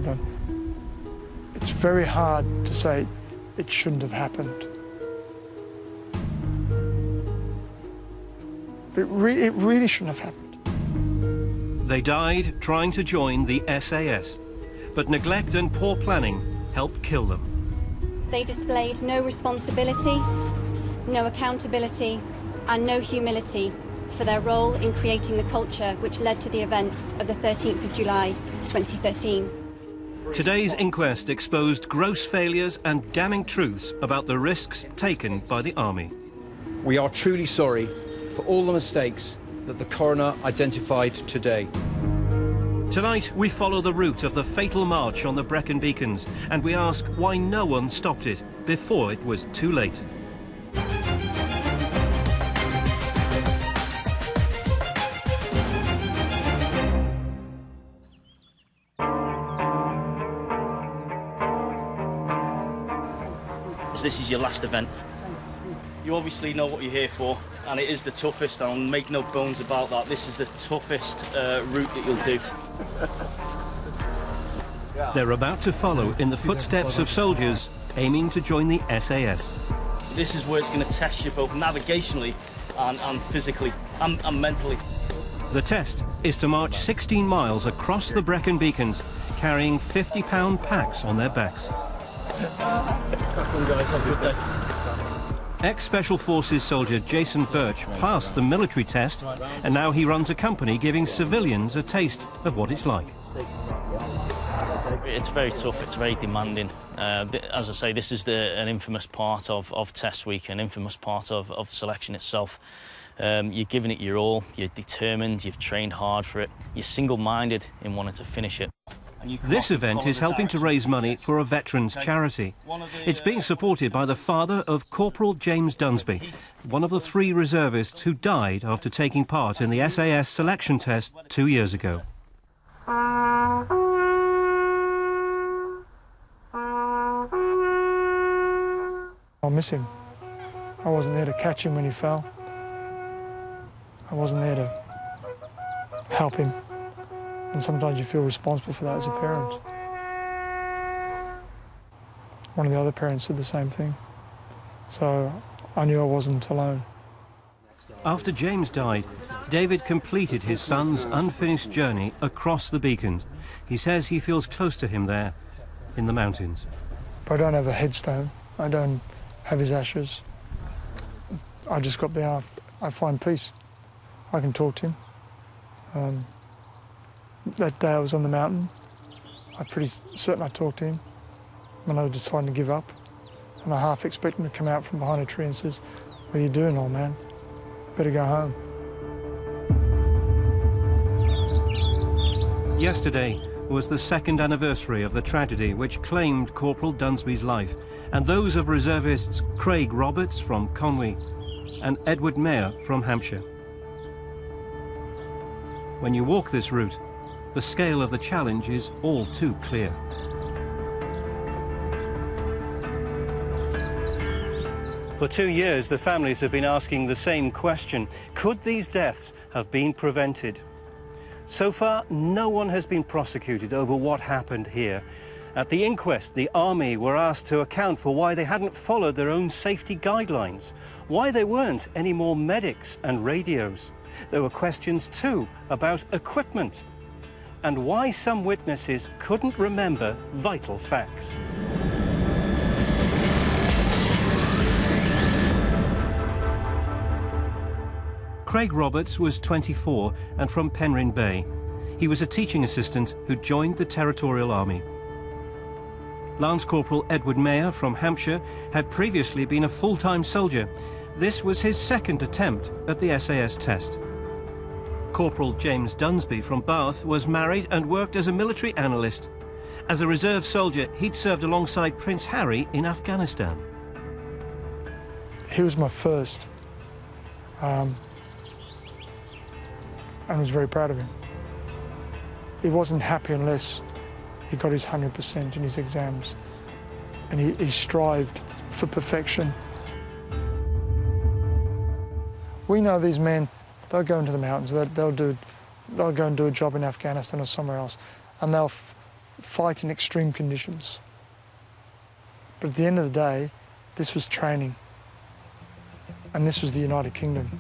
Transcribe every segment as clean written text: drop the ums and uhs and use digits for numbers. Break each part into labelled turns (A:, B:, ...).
A: done. It's very hard to say it shouldn't have happened. It really shouldn't have happened.
B: They died trying to join the SAS, but neglect and poor planning helped kill them.
C: They displayed no responsibility, no accountability, and no humility for their role in creating the culture which led to the events of the 13th of July 2013.
B: Today's inquest exposed gross failures and damning truths about the risks taken by the Army.
D: We are truly sorry for all the mistakes that the coroner identified today.
B: Tonight, we follow the route of the fatal march on the Brecon Beacons, and we ask why no one stopped it before it was too late.
E: This is your last event. You obviously know what you're here for, and it is the toughest, and I'll make no bones about that. This is the toughest route that you'll do.
B: They're about to follow in the footsteps of soldiers aiming to join the SAS.
E: This is where it's going to test you both navigationally and physically and mentally.
B: The test is to march 16 miles across the Brecon Beacons, carrying 50-pound packs on their backs. Ex-Special Forces soldier Jason Birch passed the military test, and now he runs a company giving civilians a taste of what it's like.
E: It's very tough, it's very demanding. As I say, this is an infamous part of test week, an infamous part of selection itself. You're giving it your all, you're determined, you've trained hard for it, you're single-minded in wanting to finish it.
B: This event is helping to raise money for a veterans charity. It's being supported by the father of Corporal James Dunsby, one of the 3 reservists who died after taking part in the SAS selection test 2 years ago.
A: I'll miss him. I wasn't there to catch him when he fell. I wasn't there to help him. And sometimes you feel responsible for that as a parent. One of the other parents did the same thing. So I knew I wasn't alone.
B: After James died, David completed his son's unfinished journey across the Beacons. He says he feels close to him there, in the mountains.
A: But I don't have a headstone. I don't have his ashes. I just got there. I find peace. I can talk to him. That day I was on the mountain, I'm pretty certain I talked to him when I was deciding to give up. And I half expect him to come out from behind a tree and says, "What are you doing, old man? Better go home."
B: Yesterday was the 2nd anniversary of the tragedy which claimed Corporal Dunsby's life, and those of reservists Craig Roberts from Conwy and Edward Maher from Hampshire. When you walk this route, the scale of the challenge is all too clear. For 2 years, the families have been asking the same question. Could these deaths have been prevented? So far, no one has been prosecuted over what happened here. At the inquest, the Army were asked to account for why they hadn't followed their own safety guidelines, why there weren't any more medics and radios. There were questions, too, about equipment, and why some witnesses couldn't remember vital facts. Craig Roberts was 24 and from Penryn Bay. He was a teaching assistant who joined the Territorial Army. Lance Corporal Edward Maher from Hampshire had previously been a full-time soldier. This was his 2nd attempt at the SAS test. Corporal James Dunsby from Bath was married and worked as a military analyst. As a reserve soldier, he'd served alongside Prince Harry in Afghanistan.
A: He was my first, and I was very proud of him. He wasn't happy unless he got his 100% in his exams, and he strived for perfection. We know these men, they'll go into the mountains, they'll go and do a job in Afghanistan or somewhere else, and they'll fight in extreme conditions. But at the end of the day, this was training. And this was the United Kingdom.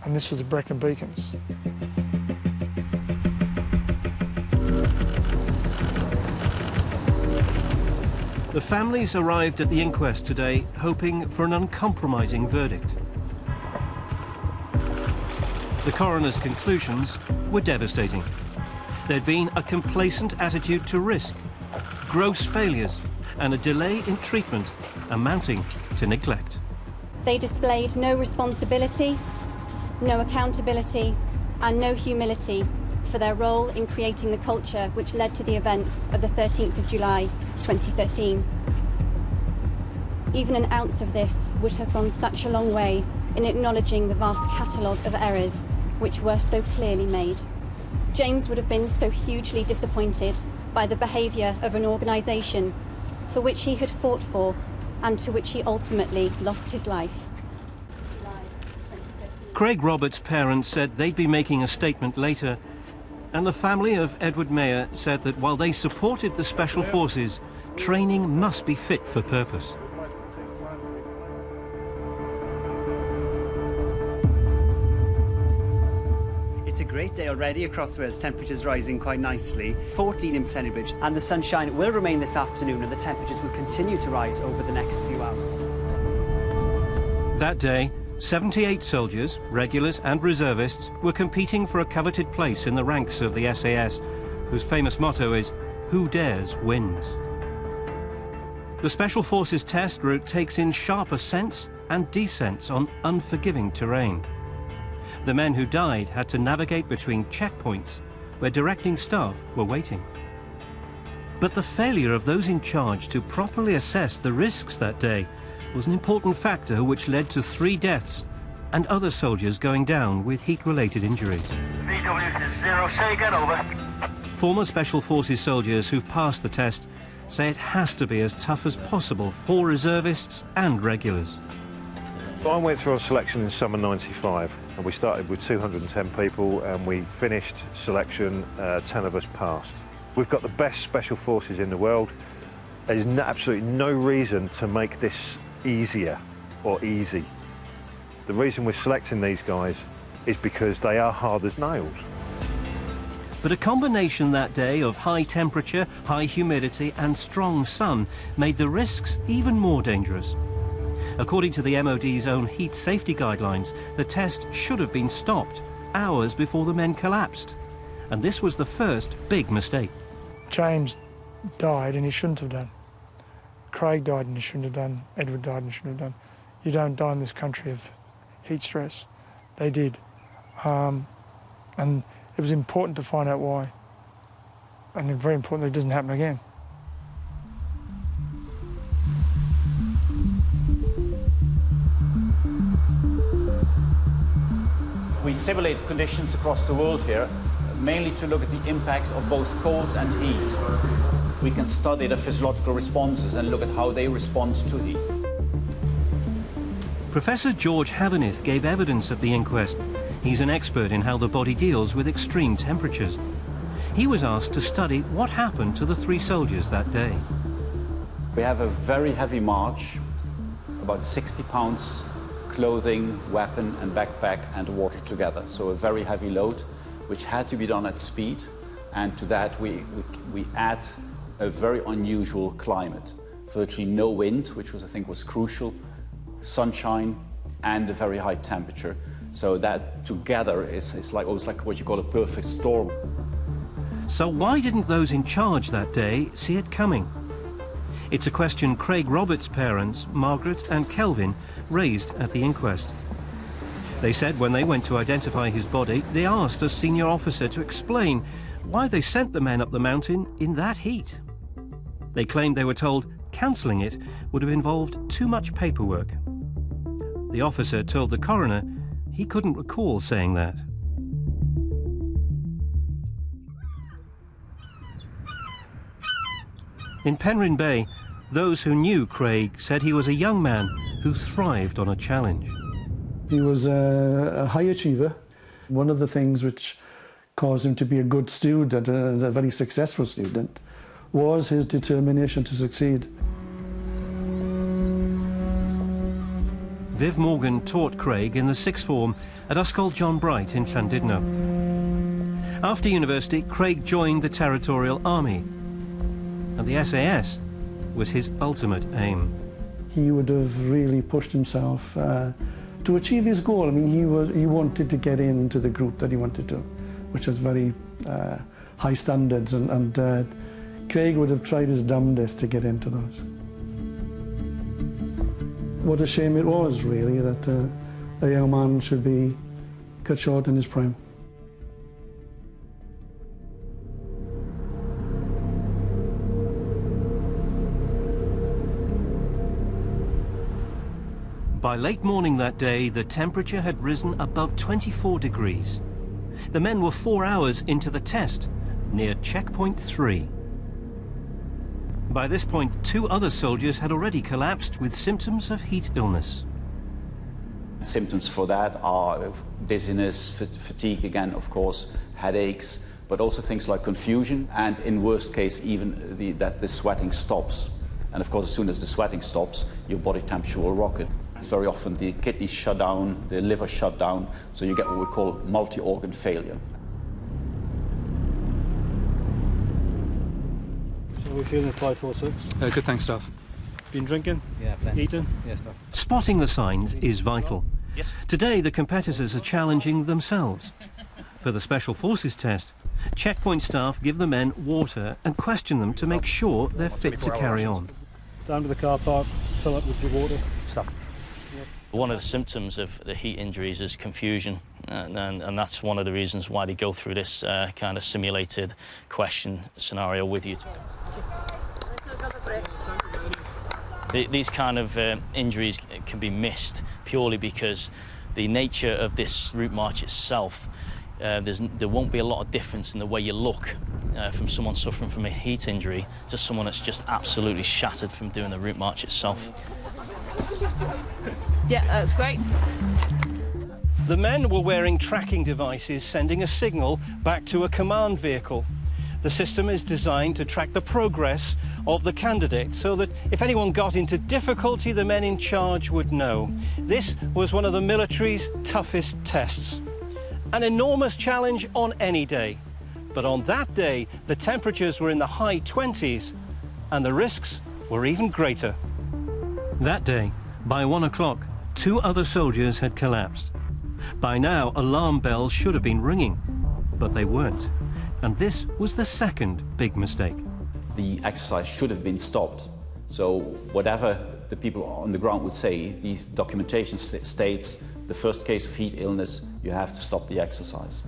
A: And this was the Brecon Beacons.
B: The families arrived at the inquest today hoping for an uncompromising verdict. The coroner's conclusions were devastating. There'd been a complacent attitude to risk, gross failures, and a delay in treatment amounting to neglect.
C: They displayed no responsibility, no accountability, and no humility for their role in creating the culture which led to the events of the 13th of July 2013. Even an ounce of this would have gone such a long way in acknowledging the vast catalogue of errors which were so clearly made. James would have been so hugely disappointed by the behaviour of an organisation for which he had fought for and to which he ultimately lost his life.
B: Craig Roberts' parents said they'd be making a statement later, and the family of Edward Maher said that while they supported the Special Forces, training must be fit for purpose.
F: It's a great day already across Wales, temperatures rising quite nicely, 14 in Cennybridge, and the sunshine will remain this afternoon and the temperatures will continue to rise over the next few hours.
B: That day, 78 soldiers, regulars and reservists were competing for a coveted place in the ranks of the SAS, whose famous motto is, "Who dares wins." The Special Forces test route takes in sharp ascents and descents on unforgiving terrain. The men who died had to navigate between checkpoints where directing staff were waiting. But the failure of those in charge to properly assess the risks that day was an important factor which led to 3 deaths and other soldiers going down with heat-related injuries.
G: VW to 0, say again, over.
B: Former Special Forces soldiers who've passed the test say it has to be as tough as possible for reservists and regulars.
H: I went through our selection in summer '95, and we started with 210 people, and we finished selection, 10 of us passed. We've got the best Special Forces in the world. There's absolutely no reason to make this easier or easy. The reason we're selecting these guys is because they are hard as nails.
B: But a combination that day of high temperature, high humidity and strong sun made the risks even more dangerous. According to the MOD's own heat safety guidelines, the test should have been stopped hours before the men collapsed. And this was the first big mistake.
A: James died and he shouldn't have done. Craig died and he shouldn't have done. Edward died and he shouldn't have done. You don't die in this country of heat stress. They did. And it was important to find out why. And it's very important that it doesn't happen again.
I: We simulate conditions across the world here, mainly to look at the impact of both cold and heat. We can study the physiological responses and look at how they respond to heat.
B: Professor George Havenith gave evidence at the inquest. He's an expert in how the body deals with extreme temperatures. He was asked to study what happened to the 3 soldiers that day.
I: We have a very heavy march, about 60 pounds, clothing, weapon and backpack and water together. So a very heavy load, which had to be done at speed. And to that we add a very unusual climate. Virtually no wind, which I think was crucial, sunshine and a very high temperature. So that together is almost like what you call a perfect storm.
B: So why didn't those in charge that day see it coming? It's a question Craig Roberts' parents, Margaret and Kelvin, raised at the inquest. They said when they went to identify his body, they asked a senior officer to explain why they sent the men up the mountain in that heat. They claimed they were told cancelling it would have involved too much paperwork. The officer told the coroner he couldn't recall saying that. In Penryn Bay, those who knew Craig said he was a young man who thrived on a challenge.
J: He was a high achiever. One of the things which caused him to be a good student and a very successful student was his determination to succeed.
B: Viv Morgan taught Craig in the sixth form at Ysgol John Bright in Llandudno. After university, Craig joined the Territorial Army, and the SAS was his ultimate aim.
J: He would have really pushed himself to achieve his goal. I mean, he wanted to get into the group that he wanted to, which was very high standards, and Craig would have tried his damnedest to get into those. What a shame it was, really, that a young man should be cut short in his prime.
B: By late morning that day, the temperature had risen above 24 degrees. The men were 4 hours into the test, near checkpoint 3. By this point, 2 other soldiers had already collapsed with symptoms of heat illness.
I: Symptoms for that are dizziness, fatigue again, of course, headaches, but also things like confusion, and in worst case, even that the sweating stops. And of course, as soon as the sweating stops, your body temperature will rocket. Very often the kidneys shut down, the liver shut down, so you get what we call multi-organ failure.
K: So we're feeling 546?
L: Good, thanks, Staff.
K: Been drinking?
L: Yeah, plenty.
K: Eating?
L: Yeah, Staff.
B: Spotting the signs is vital.
L: Yes.
B: Today, the competitors are challenging themselves. For the Special Forces test, checkpoint staff give the men water and question them to make sure they're fit to carry on.
K: Down to the car park, fill up with your water.
L: Staff.
E: One of the symptoms of the heat injuries is confusion, and that's one of the reasons why they go through this kind of simulated question scenario with you. These kind of injuries can be missed purely because the nature of this route march itself, there won't be a lot of difference in the way you look from someone suffering from a heat injury to someone that's just absolutely shattered from doing the route march itself.
M: Yeah, that's great.
B: The men were wearing tracking devices sending a signal back to a command vehicle. The system is designed to track the progress of the candidate so that if anyone got into difficulty, the men in charge would know. This was one of the military's toughest tests. An enormous challenge on any day. But on that day, the temperatures were in the high 20s and the risks were even greater. That day, by 1 o'clock, 2 other soldiers had collapsed. By now, alarm bells should have been ringing, but they weren't. And this was the second big mistake.
I: The exercise should have been stopped. So whatever the people on the ground would say, the documentation states the first case of heat illness, you have to stop the exercise.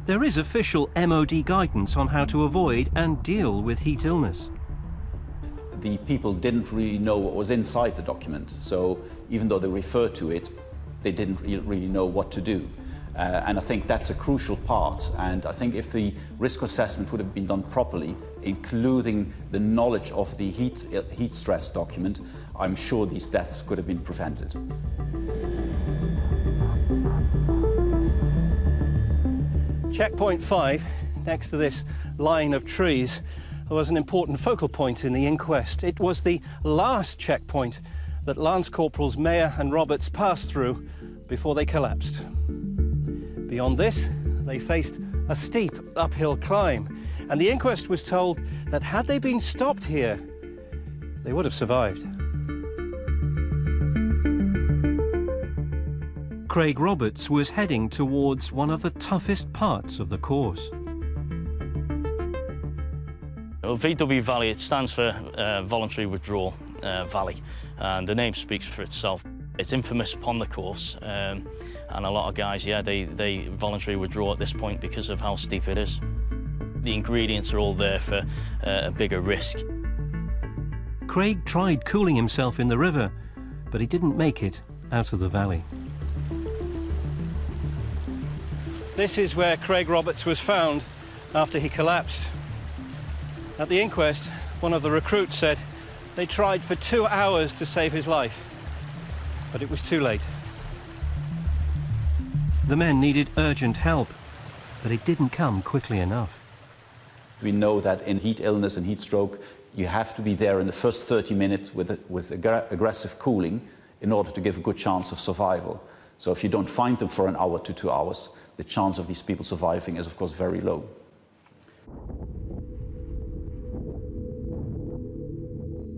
B: There is official MOD guidance on how to avoid and deal with heat illness.
I: The people didn't really know what was inside the document, so even though they referred to it, they didn't really know what to do. And I think that's a crucial part, and I think if the risk assessment would have been done properly, including the knowledge of the heat stress document, I'm sure these deaths could have been prevented.
B: Checkpoint 5, next to this line of trees, was an important focal point in the inquest. It was the last checkpoint that Lance Corporals Maher and Roberts passed through before they collapsed. Beyond this, they faced a steep uphill climb, and the inquest was told that had they been stopped here, they would have survived. Craig Roberts was heading towards one of the toughest parts of the course.
E: Well, VW Valley, it stands for Voluntary Withdrawal Valley, and the name speaks for itself. It's infamous upon the course, and a lot of guys, yeah, they voluntarily withdraw at this point because of how steep it is. The ingredients are all there for a bigger risk.
B: Craig tried cooling himself in the river, but he didn't make it out of the valley. This is where Craig Roberts was found after he collapsed. At the inquest, one of the recruits said they tried for 2 hours to save his life, but it was too late. The men needed urgent help, but it didn't come quickly enough.
I: We know that in heat illness and heat stroke, you have to be there in the first 30 minutes with aggressive cooling in order to give a good chance of survival. So if you don't find them for an hour to 2 hours, the chance of these people surviving is, of course, very low.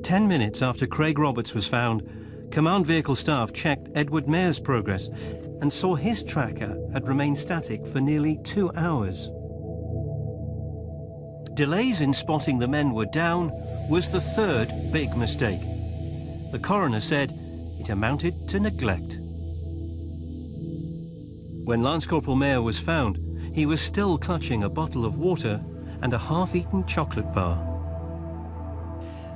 B: Ten minutes after Craig Roberts was found, command vehicle staff checked Edward Maher's progress and saw his tracker had remained static for nearly 2 hours. Delays in spotting the men were down was the third big mistake. The coroner said it amounted to neglect. When Lance Corporal Maher was found, he was still clutching a bottle of water and a half-eaten chocolate bar.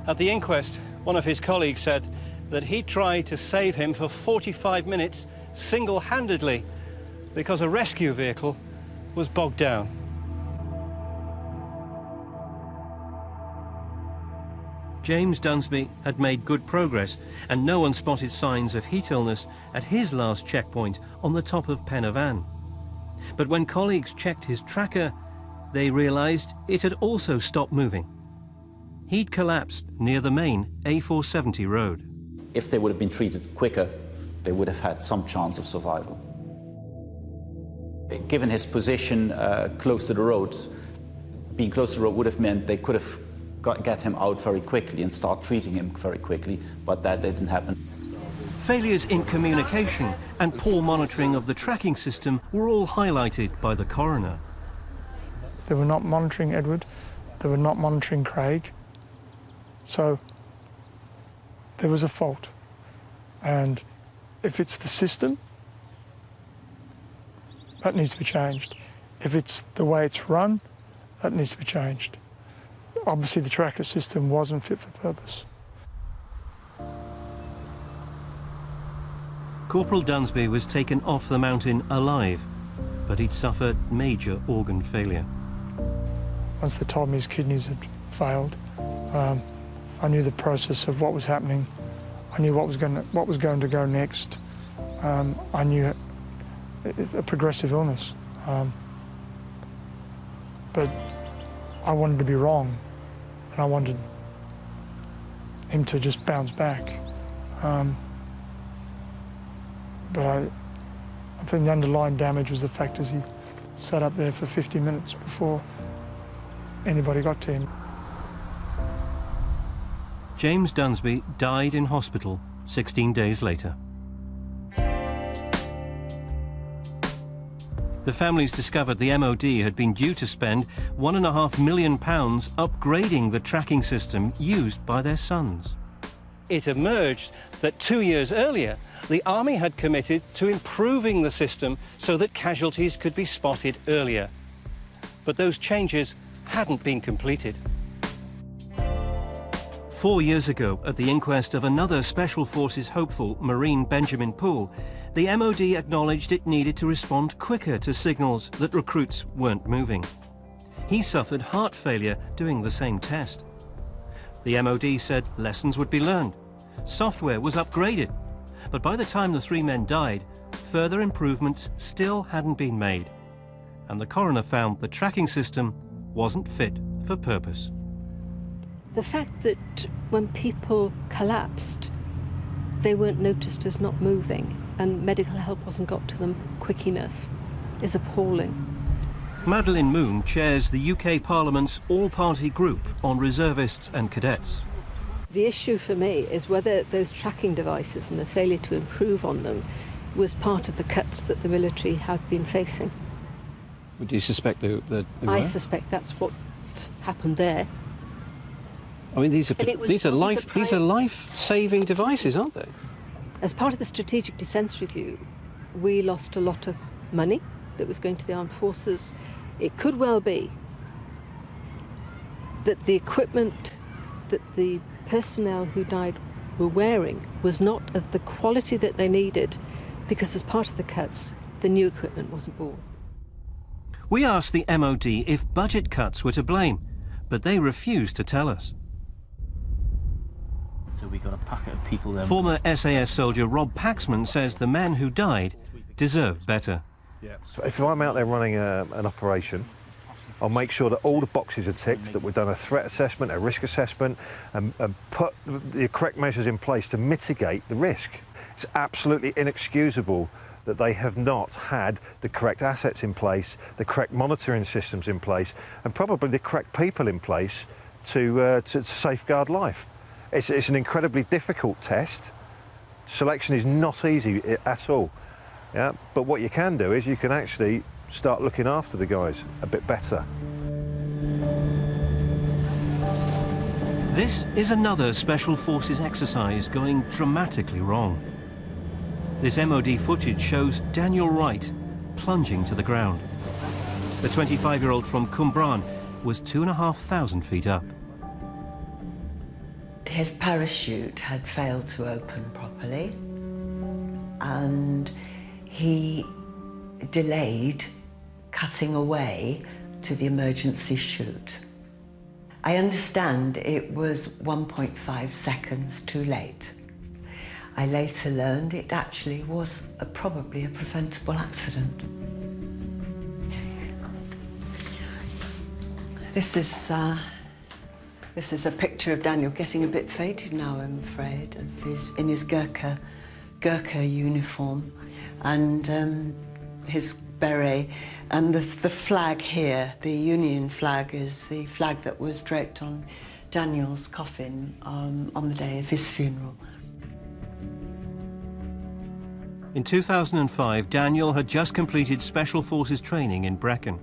B: At the inquest, one of his colleagues said that he tried to save him for 45 minutes single-handedly because a rescue vehicle was bogged down. James Dunsby had made good progress, and no one spotted signs of heat illness at his last checkpoint on the top of Pen y Fan. But when colleagues checked his tracker, they realised it had also stopped moving. He'd collapsed near the main A470 road.
I: If they would have been treated quicker, they would have had some chance of survival. Given his position close to the road, being close to the road would have meant they could have get him out very quickly and start treating him very quickly, but that didn't happen.
B: Failures in communication and poor monitoring of the tracking system were all highlighted by the coroner.
A: They were not monitoring Edward, they were not monitoring Craig, so there was a fault. And if it's the system, that needs to be changed. If it's the way it's run, that needs to be changed. Obviously the tracker system wasn't fit for purpose.
B: Corporal Dunsby was taken off the mountain alive, but he'd suffered major organ failure.
A: Once they told me his kidneys had failed, I knew the process of what was happening. I knew what was going to go next. I knew it's a progressive illness. But I wanted to be wrong, and I wanted him to just bounce back. But I think the underlying damage was the fact is he sat up there for 50 minutes before anybody got to him.
B: James Dunsby died in hospital 16 days later. The families discovered the MOD had been due to spend £1.5 million upgrading the tracking system used by their sons. It emerged that 2 years earlier, the Army had committed to improving the system so that casualties could be spotted earlier. But those changes hadn't been completed. 4 years ago, at the inquest of another Special Forces hopeful, Marine Benjamin Poole, the MOD acknowledged it needed to respond quicker to signals that recruits weren't moving. He suffered heart failure doing the same test. The MOD said lessons would be learned. Software was upgraded. But by the time the three men died, further improvements still hadn't been made. And the coroner found the tracking system wasn't fit for purpose.
L: The fact that when people collapsed, they weren't noticed as not moving and medical help wasn't got to them quick enough is appalling.
B: Madeleine Moon chairs the UK Parliament's all-party group on reservists and cadets.
L: The issue for me is whether those tracking devices and the failure to improve on them was part of the cuts that the military had been facing.
B: Would you suspect they were?
L: I suspect that's what happened there.
B: I mean, these are life-saving devices, aren't they?
L: As part of the Strategic Defence Review, we lost a lot of money that was going to the armed forces. It could well be that the equipment that the personnel who died were wearing was not of the quality that they needed, because as part of the cuts, the new equipment wasn't bought.
B: We asked the MOD if budget cuts were to blame, but they refused to tell us.
E: So we got a packet of people there.
B: Former SAS soldier Rob Paxman says the men who died deserved better.
H: So if I'm out there running an operation, I'll make sure that all the boxes are ticked, that we've done a threat assessment, a risk assessment, and put the correct measures in place to mitigate the risk. It's absolutely inexcusable that they have not had the correct assets in place, the correct monitoring systems in place, and probably the correct people in place to safeguard life. It's an incredibly difficult test. Selection is not easy at all. Yeah? But what you can do is you can actually start looking after the guys a bit better.
B: This is another Special Forces exercise going dramatically wrong. This MOD footage shows Daniel Wright plunging to the ground. The 25-year-old from Cwmbran was 2,500 feet up.
M: His parachute had failed to open properly, and he delayed cutting away to the emergency chute. I understand it was 1.5 seconds too late. I later learned it actually was probably a preventable accident. This is a picture of Daniel, getting a bit faded now, I'm afraid, in his Gurkha uniform, and his beret, and the flag here, the Union flag, is the flag that was draped on Daniel's coffin on the day of his funeral.
B: In 2005, Daniel had just completed Special Forces training in Brecon.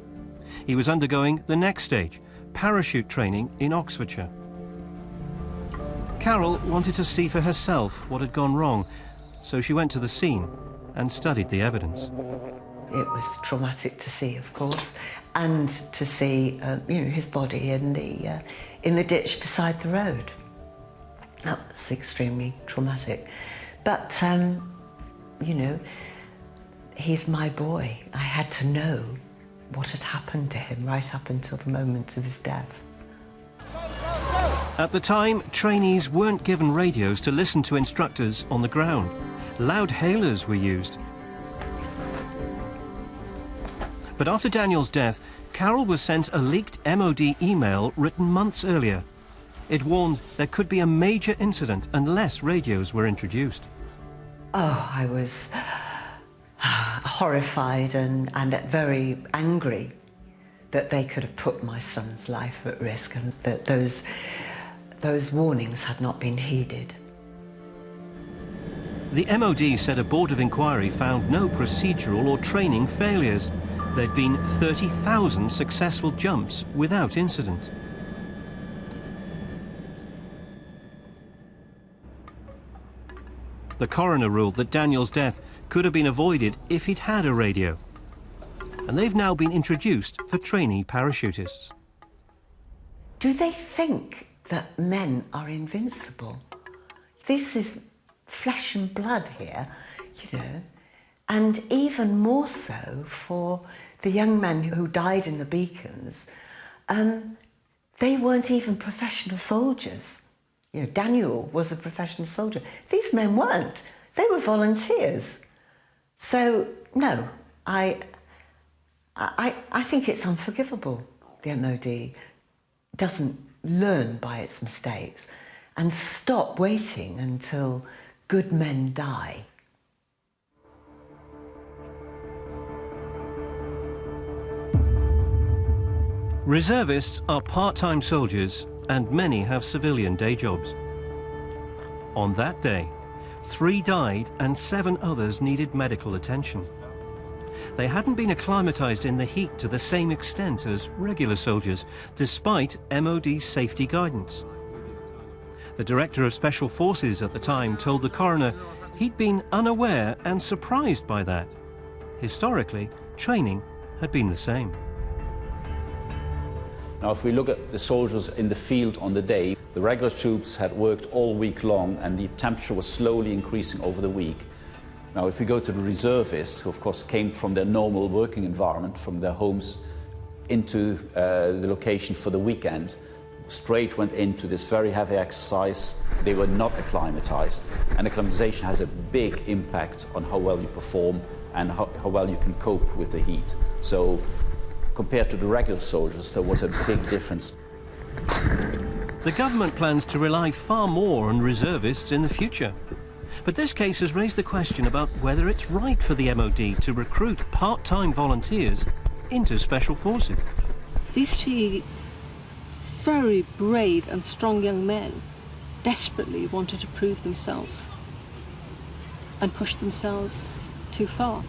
B: He was undergoing the next stage, parachute training in Oxfordshire. Carol wanted to see for herself what had gone wrong, so she went to the scene and studied the evidence.
M: It was traumatic to see, of course, and to see, his body in the ditch beside the road. That was extremely traumatic. But, he's my boy. I had to know what had happened to him right up until the moment of his death.
B: At the time, trainees weren't given radios to listen to instructors on the ground. Loud hailers were used. But after Daniel's death, Carol was sent a leaked MOD email written months earlier. It warned there could be a major incident unless radios were introduced.
M: Oh, I was horrified and very angry that they could have put my son's life at risk, and that those warnings had not been heeded.
B: The MOD said a board of inquiry found no procedural or training failures. There'd been 30,000 successful jumps without incident. The coroner ruled that Daniel's death could have been avoided if he'd had a radio. And they've now been introduced for trainee parachutists.
M: Do they think that men are invincible? This is flesh and blood here, and even more so for the young men who died in the Beacons. They weren't even professional soldiers. Daniel was a professional soldier. These men weren't. They were volunteers. So, no, I think it's unforgivable. The MOD doesn't learn by its mistakes and stop waiting until good men die.
B: Reservists are part-time soldiers, and many have civilian day jobs. On that day, 3 died and 7 others needed medical attention. They hadn't been acclimatized in the heat to the same extent as regular soldiers, despite MOD safety guidance. The director of Special Forces at the time told the coroner he'd been unaware and surprised by that. Historically, training had been the same.
I: Now, if we look at the soldiers in the field on the day, the regular troops had worked all week long and the temperature was slowly increasing over the week. Now, if we go to the reservists, who of course came from their normal working environment, from their homes into the location for the weekend, straight went into this very heavy exercise. They were not acclimatized. And acclimatization has a big impact on how well you perform and how well you can cope with the heat. So compared to the regular soldiers, there was a big difference.
B: The government plans to rely far more on reservists in the future. But this case has raised the question about whether it's right for the MOD to recruit part-time volunteers into special forces.
L: These three very brave and strong young men desperately wanted to prove themselves and push themselves too far.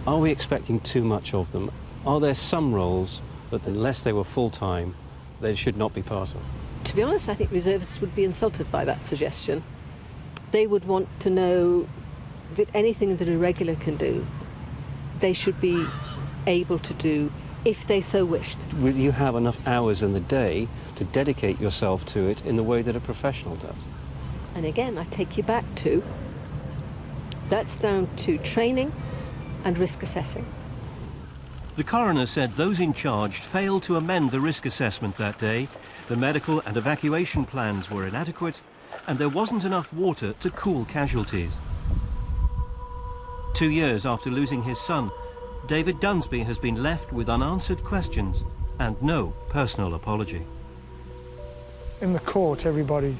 B: Are we expecting too much of them? Are there some roles that, unless they were full-time, they should not be part of?
L: To be honest, I think reservists would be insulted by that suggestion. They would want to know that anything that a regular can do, they should be able to do if they so wished.
B: Will you have enough hours in the day to dedicate yourself to it in the way that a professional does?
L: And again, I take you back to, that's down to training and risk assessing.
B: The coroner said those in charge failed to amend the risk assessment that day. The medical and evacuation plans were inadequate, and there wasn't enough water to cool casualties. 2 years after losing his son, David Dunsby has been left with unanswered questions and no personal apology.
A: In the court, everybody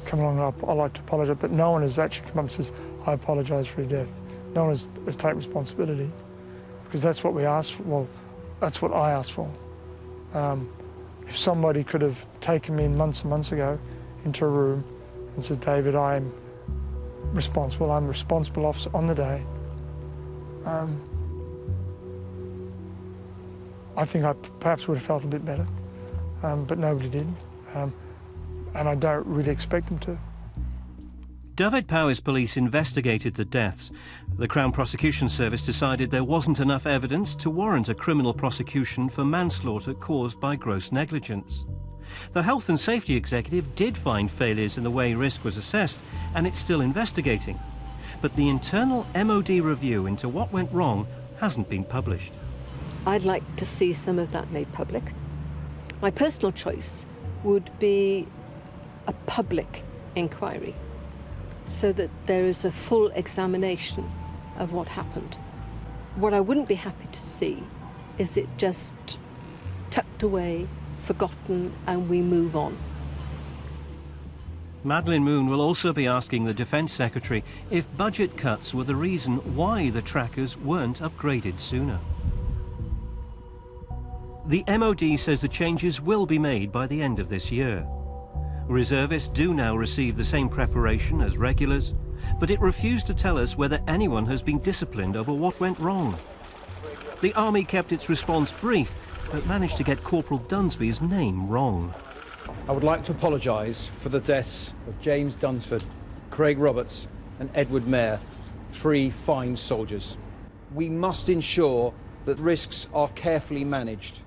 A: come along and I like to apologise, but no one has actually come up and says, I apologise for his death. No one has taken responsibility, because that's what we asked for. Well, that's what I asked for. If somebody could have taken me in months and months ago into a room and said, David, I'm responsible officer on the day, I think I perhaps would have felt a bit better, but nobody did, and I don't really expect them to.
B: Dyfed-Powys Police investigated the deaths. The Crown Prosecution Service decided there wasn't enough evidence to warrant a criminal prosecution for manslaughter caused by gross negligence. The Health and Safety Executive did find failures in the way risk was assessed, and it's still investigating. But the internal MOD review into what went wrong hasn't been published.
L: I'd like to see some of that made public. My personal choice would be a public inquiry, so that there is a full examination of what happened. What I wouldn't be happy to see is it just tucked away, forgotten, and we move on.
B: Madeleine Moon will also be asking the Defence Secretary if budget cuts were the reason why the trackers weren't upgraded sooner. The MOD says the changes will be made by the end of this year. Reservists do now receive the same preparation as regulars, but it refused to tell us whether anyone has been disciplined over what went wrong. The Army kept its response brief, but managed to get Corporal Dunsby's name wrong.
D: I would like to apologise for the deaths of James Dunsby, Craig Roberts and Edward Maher, 3 fine soldiers. We must ensure that risks are carefully managed.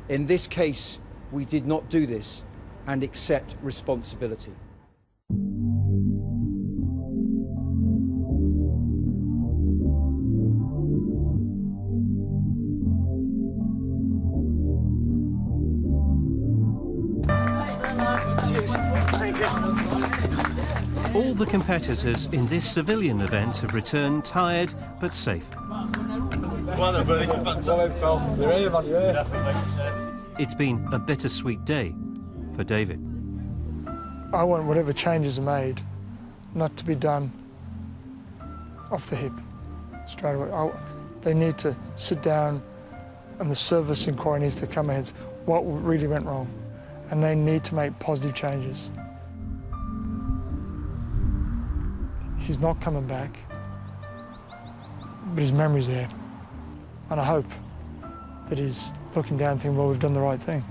D: In this case, we did not do this and accept responsibility.
B: All the competitors in this civilian event have returned tired but safe. It's been a bittersweet day for David.
A: I want whatever changes are made not to be done off the hip straight away. They need to sit down and the service inquiry needs to come ahead. What really went wrong? And they need to make positive changes. He's not coming back, but his memory's there. And I hope that he's looking down and thinking, well, we've done the right thing.